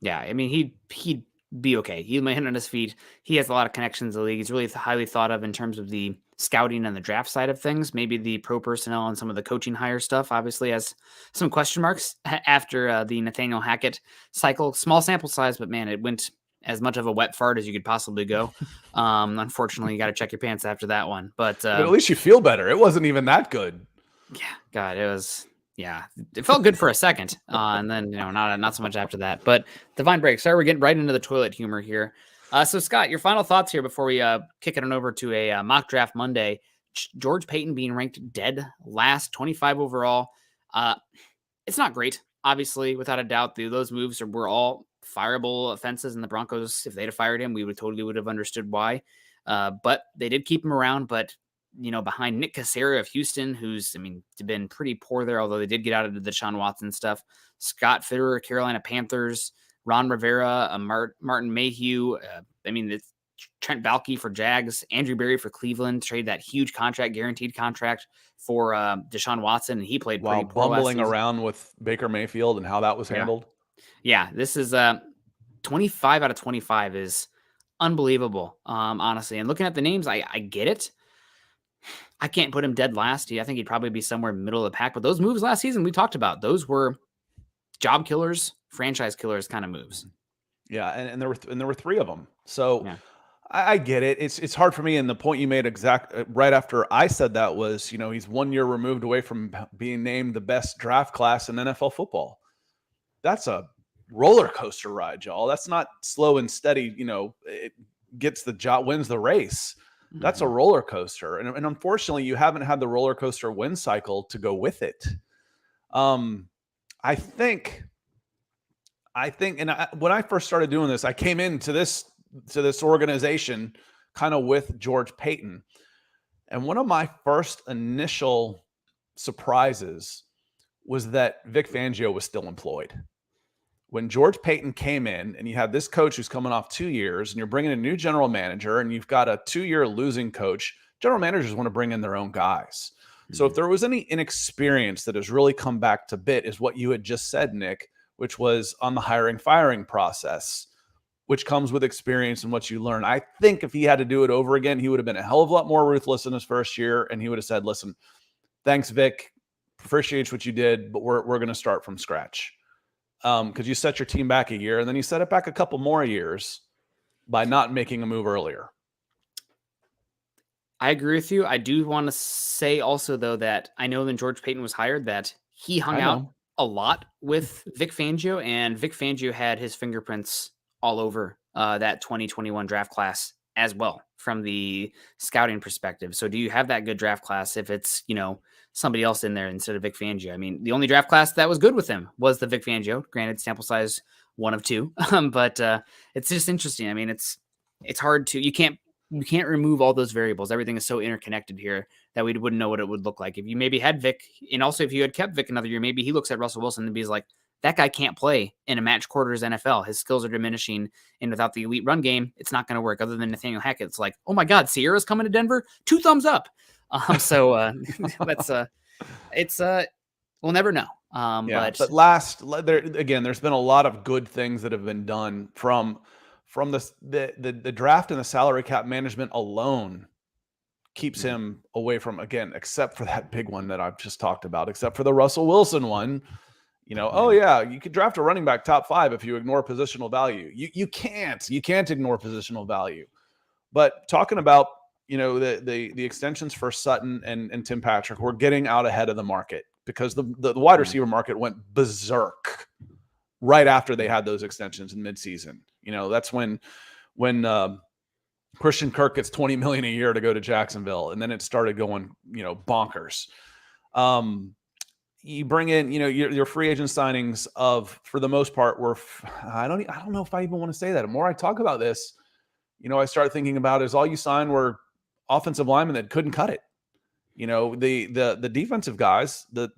Yeah, I mean, he'd be okay. He'd land on his feet. He has a lot of connections in the league. He's really highly thought of in terms of the scouting and the draft side of things. Maybe the pro personnel and some of the coaching hire stuff obviously has some question marks after the Nathaniel Hackett cycle. Small sample size, but man, it went as much of a wet fart as you could possibly go. Unfortunately, you got to check your pants after that one. But at least you feel better. It wasn't even that good. Yeah, God, it was. Yeah, it felt good for a second, and then not so much after that. But Divine Break. Sorry, we're getting right into the toilet humor here. So Scott, your final thoughts here before we kick it on over to a mock draft Monday. George Payton being ranked dead last, 25 overall. It's not great, obviously, without a doubt. Those moves were all fireable offenses, and the Broncos, if they'd have fired him, we would have understood why. But they did keep him around, but behind Nick Caserio of Houston, who's, been pretty poor there, although they did get out of the Deshaun Watson stuff. Scott Fitterer, Carolina Panthers, Ron Rivera, Martin Mayhew. It's Trent Baalke for Jags, Andrew Berry for Cleveland, trade that huge contract, guaranteed contract for Deshaun Watson, and he played pretty poor bumbling around with Baker Mayfield and how that was handled. Yeah, this is 25 out of 25 is unbelievable, honestly. And looking at the names, I get it. I can't put him dead last. I think he'd probably be somewhere middle of the pack. But those moves last season we talked about, those were job killers, franchise killers kind of moves. Yeah, and there were three of them. So yeah. I get it. It's hard for me. And the point you made right after I said that was, he's 1 year removed away from being named the best draft class in NFL football. That's a roller coaster ride, y'all. That's not slow and steady. It gets the job, wins the race. That's a roller coaster. And unfortunately, you haven't had the roller coaster win cycle to go with it. I think, when I first started doing this, I came into this organization kind of with George Payton. And one of my first initial surprises was that Vic Fangio was still employed. When George Payton came in and you have this coach who's coming off 2 years and you're bringing a new general manager and you've got a 2-year losing coach, general managers want to bring in their own guys. Mm-hmm. So if there was any inexperience that has really come back to bit is what you had just said, Nick, which was on the hiring firing process. which comes with experience and what you learn. I think if he had to do it over again, he would have been a hell of a lot more ruthless in his first year, and he would have said, listen, thanks, Vic. Appreciate what you did, but we're going to start from scratch. Because you set your team back a year, and then you set it back a couple more years by not making a move earlier. I agree with you. I do want to say also, though, that I know when George Payton was hired that he hung out a lot with Vic Fangio, and Vic Fangio had his fingerprints all over that 2021 draft class as well from the scouting perspective. So do you have that good draft class if it's, somebody else in there instead of Vic Fangio? I mean, the only draft class that was good with him was the Vic Fangio. Granted, sample size 1 of 2, but it's just interesting. I mean, it's hard to, you can't remove all those variables. Everything is so interconnected here that we wouldn't know what it would look like. If you maybe had Vic, and also if you had kept Vic another year, maybe he looks at Russell Wilson and he's like, that guy can't play in a match quarters NFL. His skills are diminishing, and without the elite run game, it's not going to work. Other than Nathaniel Hackett, it's like, oh my God, Sierra's coming to Denver. 2 thumbs up. So that's we'll never know. But there's been a lot of good things that have been done from the draft, and the salary cap management alone keeps him away from, again, except for that big one that I've just talked about, except for the Russell Wilson one. You could draft a running back top 5 if you ignore positional value. You can't ignore positional value. But talking about, the extensions for Sutton and Tim Patrick, we're getting out ahead of the market because the wide receiver market went berserk right after they had those extensions in midseason. That's when Christian Kirk gets $20 million a year to go to Jacksonville, and then it started going, bonkers. You bring in, your free agent signings for the most part, I don't know if I even want to say that. The more I talk about this, I start thinking about is all you signed were offensive linemen that couldn't cut it. The defensive guys, the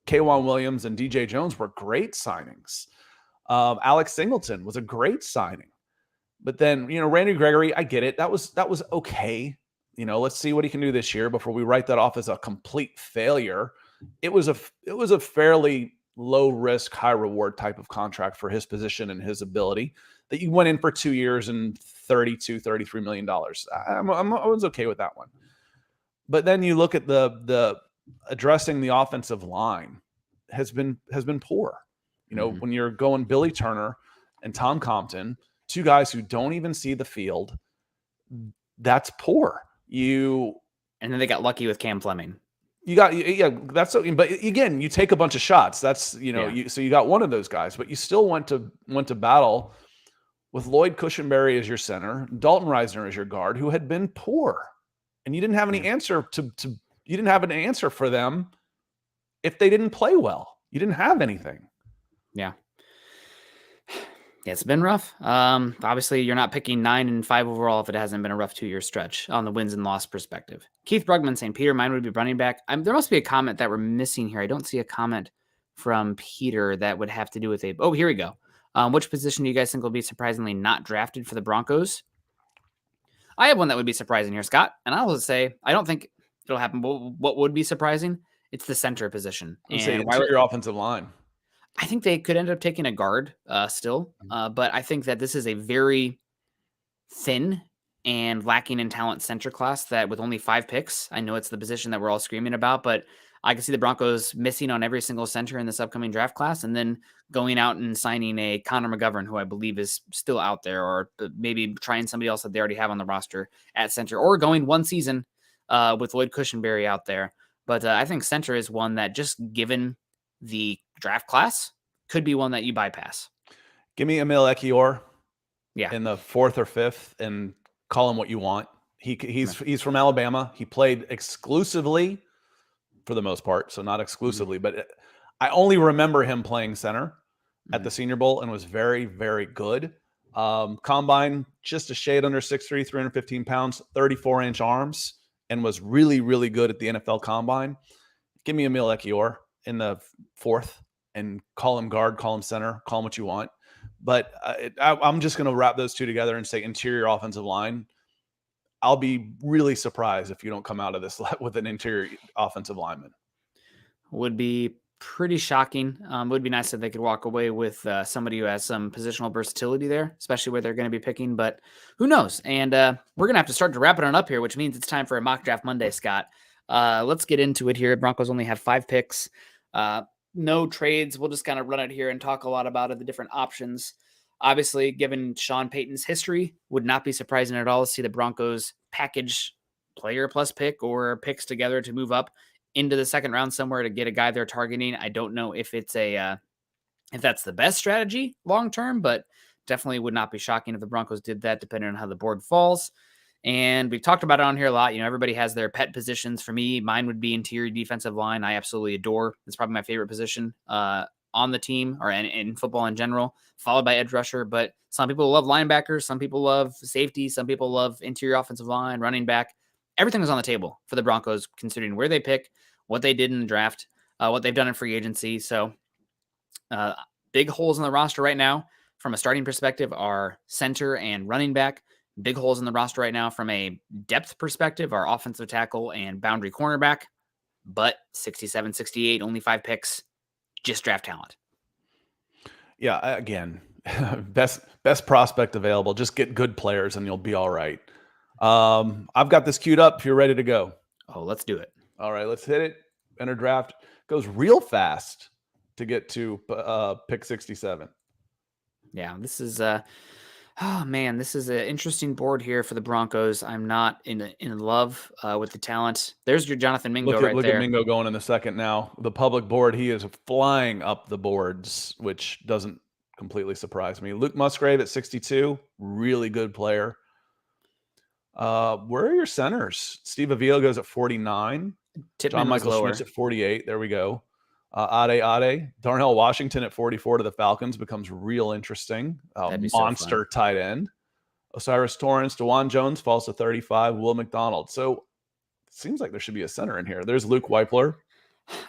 K'Wan Williams and DJ Jones were great signings. Alex Singleton was a great signing, but then, Randy Gregory, I get it. That was okay. Let's see what he can do this year before we write that off as a complete failure. It was a fairly low risk, high reward type of contract for his position and his ability that you went in for 2 years and $33 million. I was okay with that one. But then you look at the addressing the offensive line has been poor. When you're going Billy Turner and Tom Compton, 2 guys who don't even see the field, that's poor. And then they got lucky with Cam Fleming. That's okay. But again, you take a bunch of shots. That's, so you got one of those guys, but you still went to battle with Lloyd Cushenberry as your center, Dalton Reisner as your guard, who had been poor, and you didn't have any answer you didn't have an answer for them if they didn't play well. You didn't have anything. Yeah, it's been rough. Obviously, you're not picking 9 and 5 overall if it hasn't been a rough 2-year stretch on the wins and loss perspective. Keith Brugman saying, Peter, mine would be running back. There must be a comment that we're missing here. I don't see a comment from Peter that would have to do with oh, here we go. Which position do you guys think will be surprisingly not drafted for the Broncos? I have one that would be surprising here, Scott. And I will say, I don't think it'll happen. But what would be surprising? It's the center position. And why your offensive line? I think they could end up taking a guard still. But I think that this is a very thin and lacking in talent center class that with only 5 picks, I know it's the position that we're all screaming about, but I can see the Broncos missing on every single center in this upcoming draft class and then going out and signing a Connor McGovern, who I believe is still out there, or maybe trying somebody else that they already have on the roster at center, or going one season with Lloyd Cushenberry out there. But I think center is one that, just given the draft class, could be one that you bypass. Give me Emil Ekiyor in the 4th or 5th and call him what you want. He's from Alabama. He played exclusively, for the most part, so not exclusively, but I only remember him playing center at the Senior Bowl and was very, very good. Combine, just a shade under 6'3", 315 pounds, 34-inch arms, and was really, really good at the NFL Combine. Give me Emil Ekiyor in the 4th and call him guard, call him center, call him what you want. But I'm just going to wrap those two together and say interior offensive line. I'll be really surprised if you don't come out of this with an interior offensive lineman. Would be pretty shocking. It would be nice if they could walk away with somebody who has some positional versatility there, especially where they're going to be picking, but who knows? And we're going to have to start to wrap it on up here, which means it's time for a mock draft Monday, Scott. Let's get into it here. Broncos only have 5 picks. No trades. We'll just kind of run it here and talk a lot about it, the different options. Obviously, given Sean Payton's history, would not be surprising at all to see the Broncos package player plus pick or picks together to move up into the second round somewhere to get a guy they're targeting. I don't know if it's if that's the best strategy long term, but definitely would not be shocking if the Broncos did that, depending on how the board falls. And we've talked about it on here a lot. Everybody has their pet positions. For me, mine would be interior defensive line. I absolutely adore. It's probably my favorite position on the team or in football in general, followed by edge rusher. But some people love linebackers. Some people love safety. Some people love interior offensive line, running back. Everything was on the table for the Broncos, considering where they pick, what they did in the draft, what they've done in free agency. So big holes in the roster right now from a starting perspective are center and running back. Big holes in the roster right now from a depth perspective are offensive tackle and boundary cornerback. But 67, 68, only 5 picks, just draft talent. Yeah, again, best prospect available. Just get good players and you'll be all right. I've got this queued up if you're ready to go. Oh, let's do it. All right, let's hit it. Enter draft. Goes real fast to get to pick 67. Yeah, this is this is an interesting board here for the Broncos. I'm not in love with the talent. There's your Jonathan Mingo look there. At Mingo going in the second now. The public board, he is flying up the boards, which doesn't completely surprise me. Luke Musgrave at 62, really good player. Where are your centers? Steve Avila goes at 49. Tippmann John Michael Schmitz at 48. There we go. Ade. Darnell Washington at 44 to the Falcons becomes real interesting. Monster tight end. Osiris Torrance, DeJuan Jones falls to 35. Will McDonald. So it seems like there should be a center in here. There's Luke Weipler.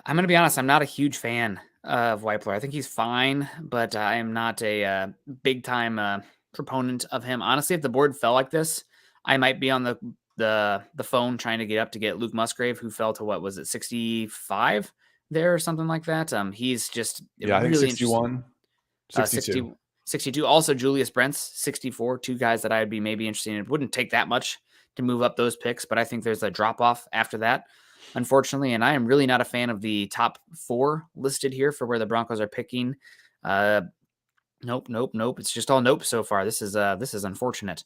I'm going to be honest. I'm not a huge fan of Weipler. I think he's fine, but I am not a big time proponent of him. Honestly, if the board fell like this, I might be on the phone trying to get up to get Luke Musgrave, who fell to, what was it, 65 there or something like that. He's just I think 61, 62. 62. Also, Julius Brents, 64. 2 guys that I would be maybe interested in. It wouldn't take that much to move up those picks, but I think there's a drop off after that, unfortunately. And I am really not a fan of the top 4 listed here for where the Broncos are picking. Nope. It's just all nope so far. This is unfortunate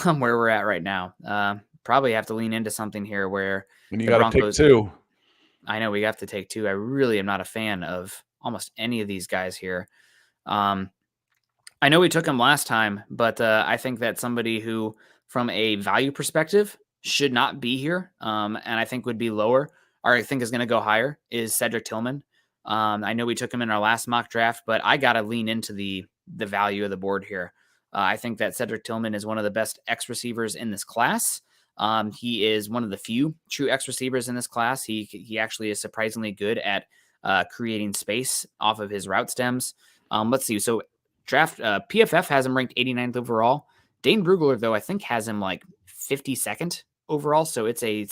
where we're at right now. Probably have to lean into something here where and you got to pick 2. I know we have to take 2. I really am not a fan of almost any of these guys here. I know we took him last time, but I think that somebody who, from a value perspective, should not be here, and I think would be lower, or I think is going to go higher, is Cedric Tillman. I know we took him in our last mock draft, but I got to lean into the value of the board here. I think that Cedric Tillman is one of the best X receivers in this class. He is one of the few true X receivers in this class. He actually is surprisingly good at creating space off of his route stems. Let's see. So draft PFF has him ranked 89th overall. Dane Brugler, though, I think has him like 52nd overall. So it's a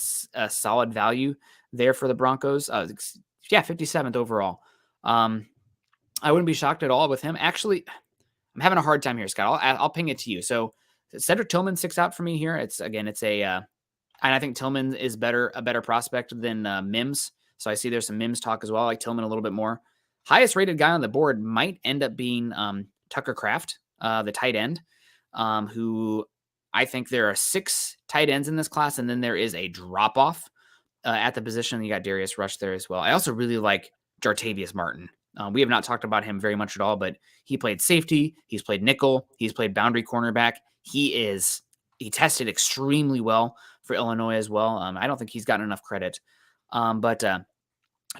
solid value there for the Broncos. 57th overall. I wouldn't be shocked at all with him. Actually, I'm having a hard time here, Scott. I'll ping it to you. So Cedric Tillman sticks out for me here. And I think Tillman is a better prospect than Mims. So I see there's some Mims talk as well. I like Tillman a little bit more. Highest rated guy on the board might end up being Tucker Kraft, the tight end, who I think there are 6 tight ends in this class, and then there is a drop off at the position. You got Darius Rush there as well. I also really like Jartavius Martin. We have not talked about him very much at all, but he played safety. He's played nickel. He's played boundary cornerback. He tested extremely well for Illinois as well. I don't think he's gotten enough credit. But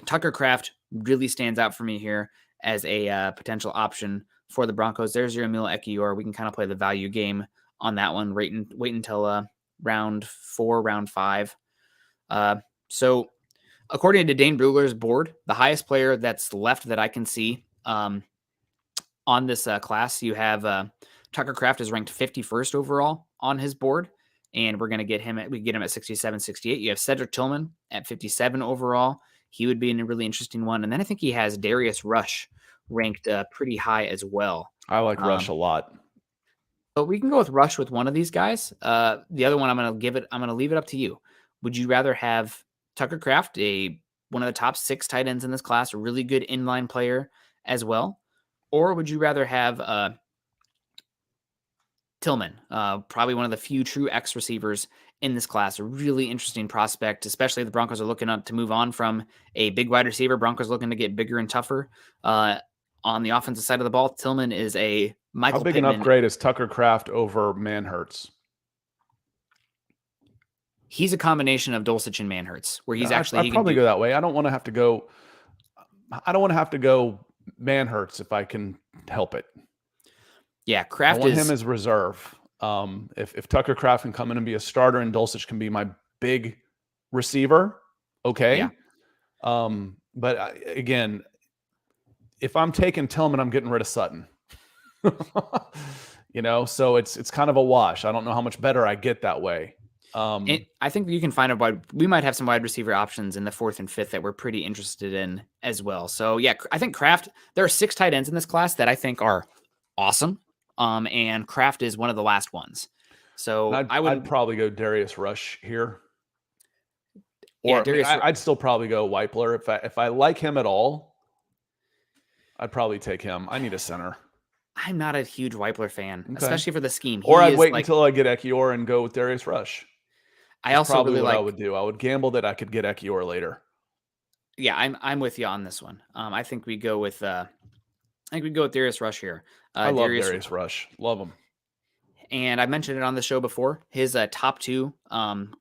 Tucker Kraft really stands out for me here as a potential option for the Broncos. There's your Emil Ekiyor. We can kind of play the value game on that one. Wait until round 4, round 5. So according to Dane Brugler's board, the highest player that's left that I can see on this class, you have Tucker Kraft is ranked 51st overall on his board, and we're going to get him at 67, 68. You have Cedric Tillman at 57 overall. He would be a really interesting one. And then I think he has Darius Rush ranked pretty high as well. I like Rush a lot. But we can go with Rush with one of these guys. The other one, I'm going to leave it up to you. Would you rather have Tucker Kraft, one of the top 6 tight ends in this class, a really good inline player as well? Or would you rather have Tillman, probably one of the few true X receivers in this class, a really interesting prospect, especially if the Broncos are looking to move on from a big wide receiver. Broncos looking to get bigger and tougher on the offensive side of the ball. Tillman is a Michael How big Pittman. an upgrade is Tucker Kraft over Manhertz? He's a combination of Dulcich and Manhertz, where he's I'd probably go that way. I don't want to have to go Manhertz if I can help it. Yeah, Kraft I want him as reserve. If Tucker Kraft can come in and be a starter and Dulcich can be my big receiver, okay. Yeah. But again, if I'm taking Tillman, I'm getting rid of Sutton. So it's kind of a wash. I don't know how much better I get that way. I think you can find we might have some wide receiver options in the 4th and 5th that we're pretty interested in as well. So yeah, I think Kraft, there are 6 tight ends in this class that I think are awesome. And Kraft is one of the last ones. So I'd probably go Darius Rush here. Or I'd still probably go Weipler. If I like him at all, I'd probably take him. I need a center. I'm not a huge Weipler fan, especially for the scheme. I'd wait until I get Ekiyor and go with Darius Rush. I also probably really what I would do. I would gamble that I could get Ekiyor later. Yeah, I'm with you on this one. I think we go with Darius Rush here. I love Darius Rush. Love him. And I mentioned it on the show before. His top 2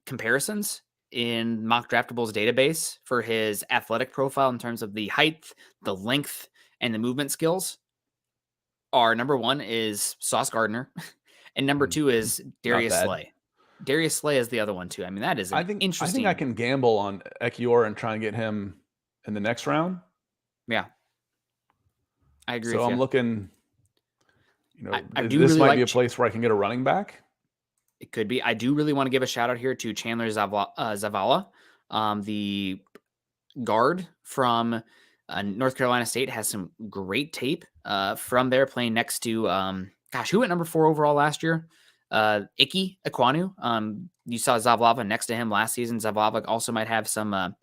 comparisons in Mock Draftable's database for his athletic profile in terms of the height, the length, and the movement skills are: number 1 is Sauce Gardner, and number 2 is Darius Slay. Darius Slay is the other one too. I mean, that is interesting. I think I can gamble on Ekiyor and try and get him in the next round. Yeah, I agree. So I'm looking. I do this really might be a place where I can get a running back. It could be. I do really want to give a shout out here to Chandler Zavala, the guard from North Carolina State. Has some great tape from there, playing next to who went number 4 overall last year? Ike Ekwonu. You saw Zavala next to him last season. Zavala also might have some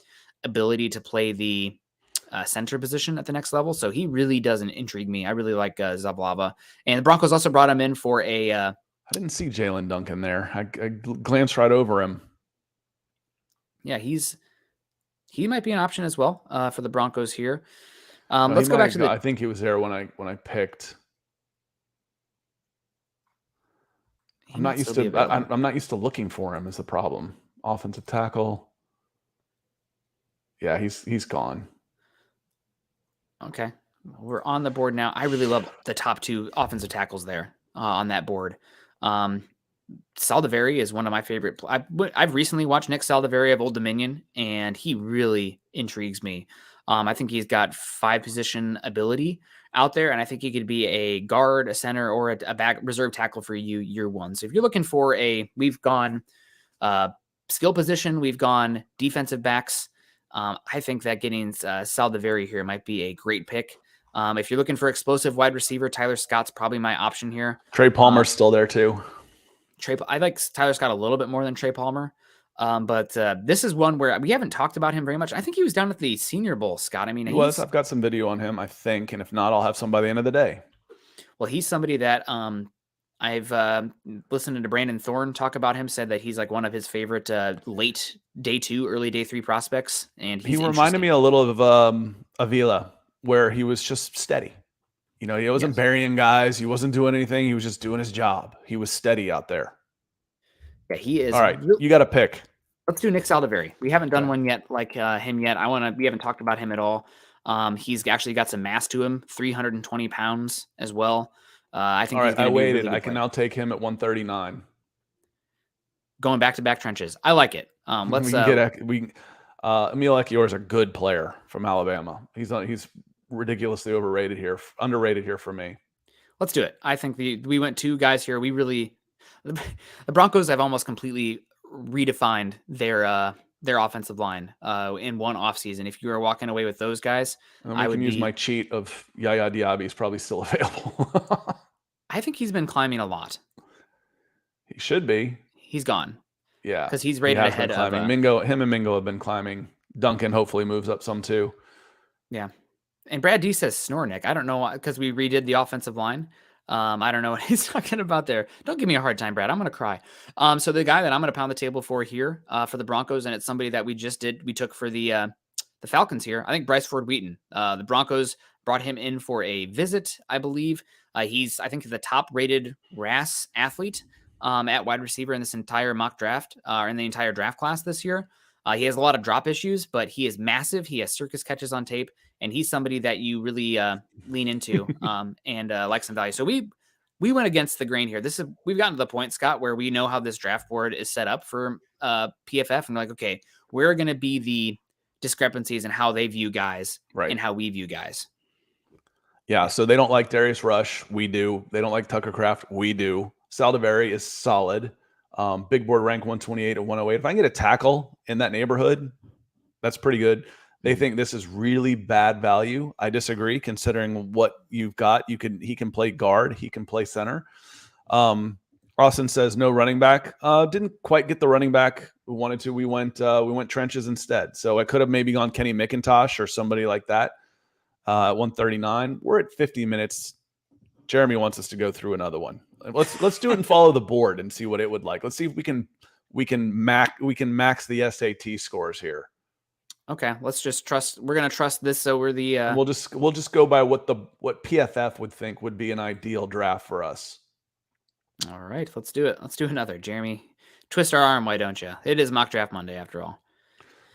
ability to play the center position at the next level. So he really doesn't intrigue me. I really like Zavala. And the Broncos also brought him in for I didn't see Jalen Duncan there. I glanced right over him. Yeah, he might be an option as well for the Broncos here. Let's go back to I think he was there when I picked. I'm not used to looking for him is the problem. Offensive tackle. Yeah, he's gone. Okay. We're on the board now. I really love the top 2 offensive tackles there on that board. Saldivari is one of my favorite. I've recently watched Nick Saldivari of Old Dominion, and he really intrigues me. I think he's got 5-position ability out there, and I think he could be a guard, a center, or a back reserve tackle for you year 1. So if you're looking for we've gone skill position, we've gone defensive backs. I think that getting Saldivari here might be a great pick. If you're looking for explosive wide receiver, Tyler Scott's probably my option here. Trey Palmer's still there too. I like Tyler Scott a little bit more than Trey Palmer. But this is one where we haven't talked about him very much. I think he was down at the Senior Bowl, Scott. I mean, I've got some video on him, I think. And if not, I'll have some by the end of the day. Well, he's somebody that I've listened to Brandon Thorne talk about him, said that he's like one of his favorite late day 2, early day 3 prospects. And he reminded me a little of Avila, where he was just steady. He wasn't burying guys. He wasn't doing anything. He was just doing his job. He was steady out there. Yeah, he is. All right, you got to pick. Let's do Nick Saldivari. We haven't done one yet like him yet. We haven't talked about him at all. He's actually got some mass to him, 320 pounds as well. I think. All right, I waited. I can now take him at 139. Going back-to-back trenches. I like it. Let's Emil Ekiyor is a good player from Alabama. He's ridiculously underrated here for me. Let's do it. I think we went 2 guys here. The Broncos have almost completely redefined their their offensive line in one offseason. If you were walking away with those guys, And I we would can use be. my cheat of Yaya Diaby is probably still available. I think he's been climbing a lot. He should be. He's gone Yeah, because he's he rated has been ahead of. climbing. Him and Mingo have been climbing. Duncan hopefully moves up some too. Yeah. And Brad D says Snornick. I don't know because we redid the offensive line. I don't know what he's talking about there. Don't give me a hard time, Brad. I'm going to cry. So the guy that I'm going to pound the table for here for the Broncos, and it's somebody that we took for the Falcons here. I think Bryce Ford Wheaton. The Broncos brought him in for a visit, I believe. I think, the top rated RAS athlete at wide receiver in this entire mock draft or in the entire draft class this year. He has a lot of drop issues, but he is massive. He has circus catches on tape, and he's somebody that you really lean into and like some value. So we went against the grain here. We've gotten to the point, Scott, where we know how this draft board is set up for PFF, and we're like, okay, where are going to be the discrepancies in how they view guys and how we view guys? Yeah, so they don't like Darius Rush. We do. They don't like Tucker Kraft. We do. Saldivari is solid. Big board rank 128 and 108. If I can get a tackle in that neighborhood, that's pretty good. They think this is really bad value. I disagree, considering what you've got. He can play guard. He can play center. Austin says no running back. Didn't quite get the running back we wanted to. We went trenches instead. So I could have maybe gone Kenny McIntosh or somebody like that. At 139, we're at 50 minutes. Jeremy wants us to go through another one. Let's do it and follow the board and see what it would like. Let's see if we can max the SAT scores here. Okay, let's just trust. We're gonna trust this. So we're the. We'll just go by what PFF would think would be an ideal draft for us. All right, let's do it. Let's do another. Jeremy, twist our arm, why don't you? It is mock draft Monday after all.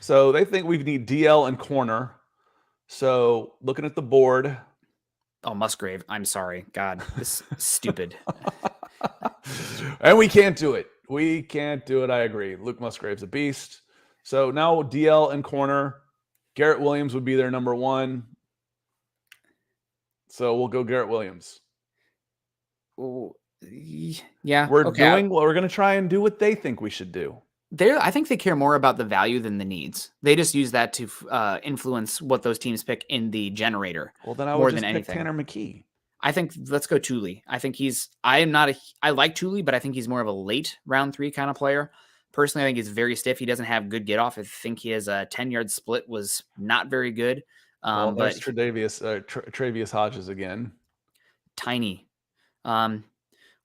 So they think we need DL and corner. So looking at the board. Oh, Musgrave. I'm sorry. God, this is stupid. And we can't do it. We can't do it. I agree. Luke Musgrave's a beast. So now DL and corner. Garrett Williams would be their number one. So we'll go Garrett Williams. Ooh, yeah. We're going to try and do what they think we should do. I think they care more about the value than the needs. They just use that to influence what those teams pick in the generator. Well, then I would just pick Tanner McKee. I think let's go Thule. I think I like Thule, but I think he's more of a late round 3 kind of player. Personally, I think he's very stiff. He doesn't have good get off. I think he has a 10-yard split was not very good. There's Travius Hodges again. Tiny.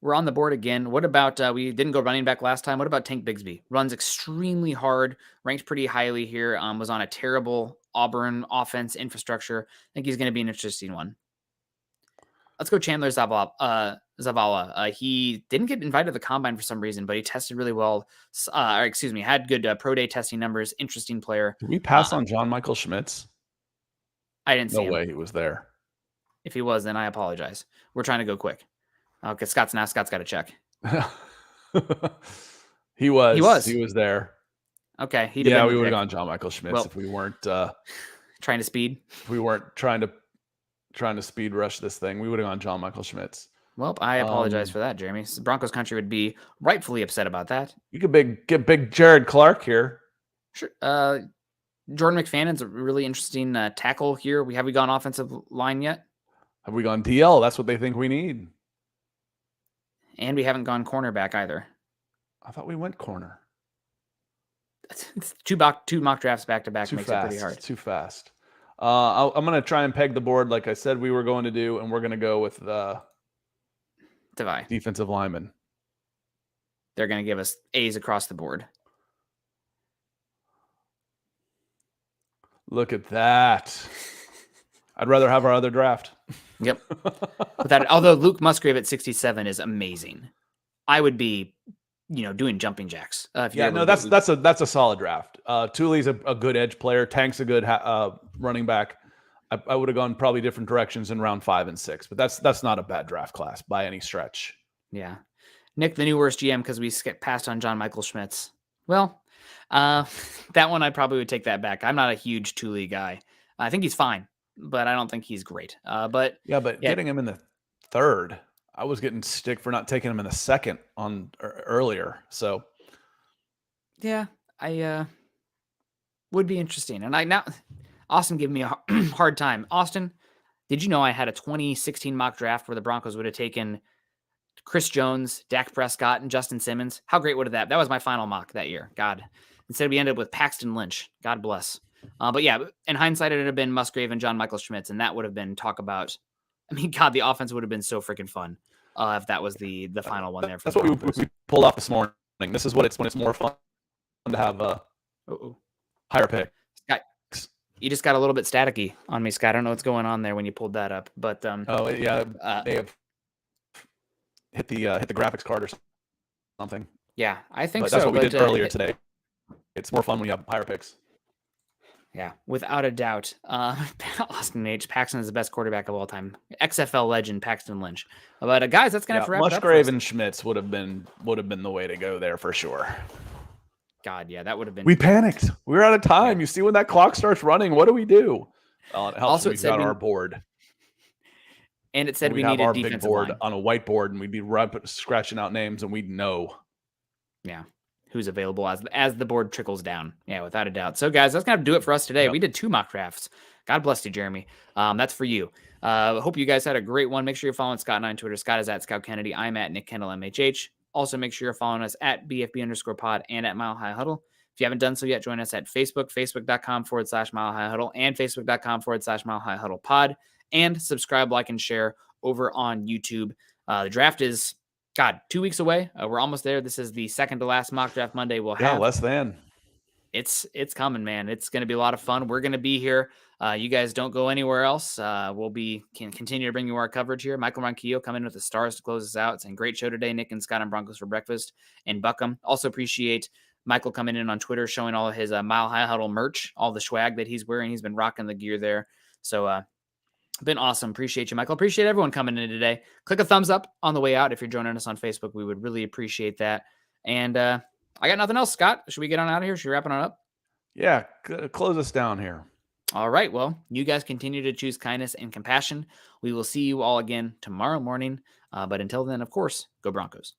We're on the board again. What about, we didn't go running back last time. What about Tank Bigsby? Runs extremely hard, ranked pretty highly here, was on a terrible Auburn offense infrastructure. I think he's going to be an interesting one. Let's go Chandler Zavala. He didn't get invited to the combine for some reason, but he tested really well. Had good pro day testing numbers. Interesting player. Did we pass on John Michael Schmitz? I didn't see him. No way he was there. If he was, then I apologize. We're trying to go quick. Okay, Scott's got to check. He was there. Okay, we would have gone John Michael Schmitz if we weren't trying to speed. If we weren't trying to speed rush this thing, we would have gone John Michael Schmitz. Well, I apologize for that, Jeremy. Broncos country would be rightfully upset about that. You could get big Jared Clark here. Sure. Jordan McFadden's a really interesting tackle here. Have we gone offensive line yet? Have we gone DL? That's what they think we need. And we haven't gone cornerback either. I thought we went corner. It's two mock drafts back to back makes it pretty hard. Too fast. I'm going to try and peg the board like I said we were going to do, and we're going to go with the defensive lineman. They're going to give us A's across the board. Look at that. I'd rather have our other draft. Yep. Although Luke Musgrave at 67 is amazing, I would be, doing jumping jacks. That's a solid draft. Thule's a good edge player. Tank's a good running back. I would have gone probably different directions in round 5 and 6, but that's not a bad draft class by any stretch. Yeah. Nick, the new worst GM because we passed on John Michael Schmitz. Well, that one I probably would take that back. I'm not a huge Thule guy. I think he's fine, but I don't think he's great. Getting him in the 3rd, I was getting stick for not taking him in the 2nd on earlier. So yeah, Would be interesting. And now Austin gave me a hard time. Austin, did you know I had a 2016 mock draft where the Broncos would have taken Chris Jones, Dak Prescott, and Justin Simmons? How great would have that? That was my final mock that year. God. Instead, we ended up with Paxton Lynch. God bless. But yeah, in hindsight, it would have been Musgrave and John Michael Schmitz, and that would have been talk about. I mean, God, the offense would have been so freaking fun if that was the final one there. That's what we pulled off this morning. This is what it's when it's more fun to have higher pick. Scott, you just got a little bit staticky on me, Scott. I don't know what's going on there when you pulled that up, but they have hit the graphics card or something. Yeah, I think that's what we did earlier today. It's more fun when you have higher picks. Yeah, without a doubt. Austin H. Paxton is the best quarterback of all time. XFL legend Paxton Lynch. But guys, that's gonna have to wrap it up. Musgrave and Schmitz would have been the way to go there for sure. God, yeah, that would have been. We panicked. We were out of time. Yeah. You see when that clock starts running, what do we do? It helps. Also, we've got our board. And it said we needed our defensive big board line on a whiteboard, and we'd be scratching out names, and we'd know. Yeah, who's available as the board trickles down. Yeah, without a doubt. So, guys, that's gonna do it for us today. Yep. We did 2 mock drafts. God bless you, Jeremy. That's for you. Hope you guys had a great one. Make sure you're following Scott and I on Twitter. Scott is at Scout Kennedy. I'm at Nick Kendell MHH. Also, make sure you're following us at BFB_pod and at Mile High Huddle. If you haven't done so yet, join us at Facebook, facebook.com/Mile High Huddle, and facebook.com/Mile High Huddle pod. And subscribe, like, and share over on YouTube. The draft is, 2 weeks away. We're almost there. This is the second to last mock draft Monday we'll have. Yeah, less than. It's coming, man. It's going to be a lot of fun. We're going to be here. You guys don't go anywhere else. We'll continue to bring you our coverage here. Michael Ronquillo coming in with the stars to close us out. It's a great show today. Nick and Scott on Broncos for breakfast in Buckham. Also appreciate Michael coming in on Twitter, showing all of his Mile High Huddle merch, all the swag that he's wearing. He's been rocking the gear there. So, been awesome. Appreciate you, Michael. Appreciate everyone coming in today. Click a thumbs up on the way out. If you're joining us on Facebook, we would really appreciate that. And I got nothing else, Scott. Should we get on out of here? Should we wrap it on up? Yeah. Close us down here. All right. Well, you guys continue to choose kindness and compassion. We will see you all again tomorrow morning. But until then, of course, go Broncos.